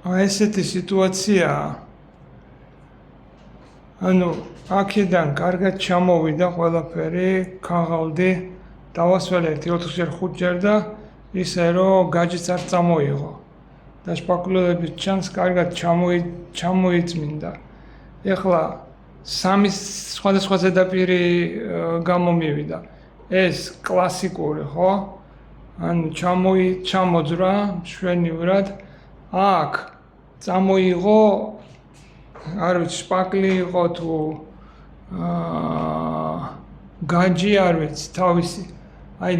ესეთი სიტუაციაა. ანუ აქედან კარგად ჩამოვიდა ყველაფერი, ქაღალდი, დავასველეთ 4-5 და ისე რომ გაჯიც არ წამოიღო. და შპაკულების ჩანს კარგად ჩამოიწმინდა. ეხლა სამი სხვადასხვა ზედაპირი გამომივიდა. ეს კლასიკური, ხო? ანუ ჩამოძრა მშვენივრად. აქ წამოიღო, არ ვიცი, შპაკლი იყო თუ გაჯი, არ ვიცი, თავისი. აი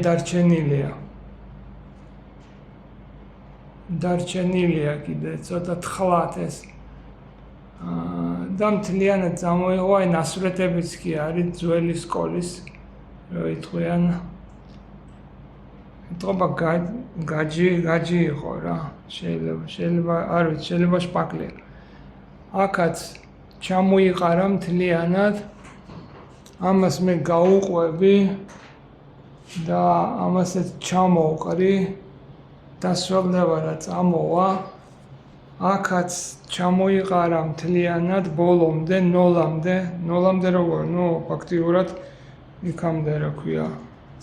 დარჩენილია კიდე ცოტა თხლად ეს. და მთლიანად წამოიღო, აი ნასვრეთებიც კი არის ძველი სკოლის, რო იტყვიან. იტყობა გაჯი იყო რა. შეიძლება, არ ვიცი, შეიძლება შპაკლი. აქაც ჩამოიყარა მთლიანად. ამას მე გაუყვები და ამასაც ჩამოვყრი. დასველდება რა წამოვა. აქაც ჩამოიყარა მთლიანად ბოლომდე, ნოლამდე როგორ, ფაქტიურად იქამდე რა ქვია,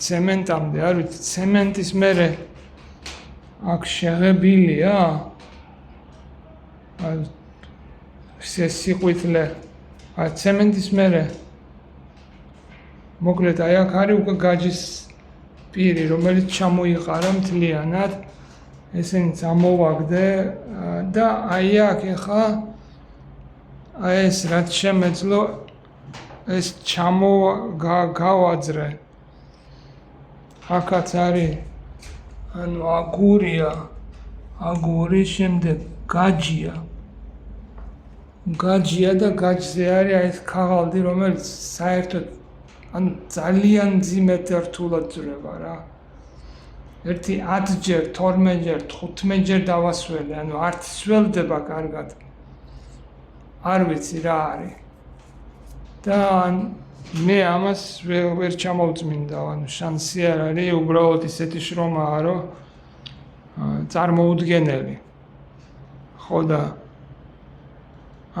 ცემენტამდე, არ ვიცი, ცემენტის მერე აქ შეღებილია. სიყვითლე, ცემენტის მერე. მოკლედ, აი აქ არის უკვე გაჯის პირი, რომელიც ჩამოიყარა მთლიანად. ესენი წამოვაგდე და აი აქ ეხა ეს რაც შემეძლო ეს გავაძრე. აქაც არის ანუ აგურია, აგურის შემდეგ გაჯია და გაჯზე არის აი ეს ქაღალდი, რომელიც საერთოდ ანუ ძალიან მძიმედ რთულად ძრება რა. ერთი 10-ჯერ, 12-ჯერ, 15-ჯერ დავასველი, ანუ არც სველდება კარგად. არ ვიცი რა არის. და მე ამას ვერ ჩამოვწმინდა, ანუ შანსი არ არის, უბრალოდ ისეთი შრომაა, რომ წარმოუდგენელი. ხო და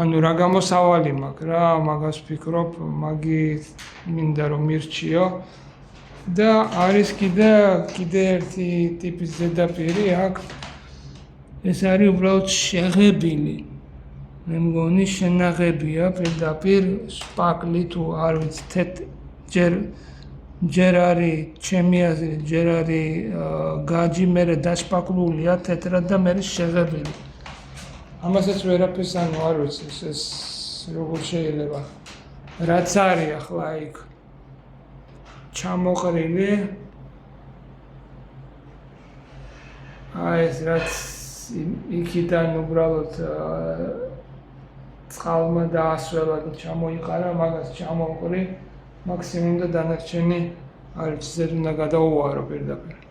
ანუ რა გამოსავალი მაქვს რა, მაგას ვფიქრობ, მაგით მინდა რომ მირჩიო. და არის კიდე ერთი ტიპის ზედაპირი აქ. ეს არის უბრალოდ შეღებილი. მე მგონი შენაღებია პირდაპირ შპაკლი თუ არ ვიცი, ჯერ არის ჩემი აზრით, ჯერ არის გაჯი, მერე დაშპაკლულია თეთრად და მერე შეღებილი. ამასაც ვერაფერს ანუ არ ვიცი, ეს როგორ შეიძლება. რაც არის ახლა იქ ჩამოყრილი. აი ეს რაც იქიდან უბრალოდ წყალმა დაასველა და ჩამოიყარა, მაგას ჩამოვყრი მაქსიმუმ და დანარჩენი არ ვიცი, ზედ უნდა გადაუვარო პირდაპირ.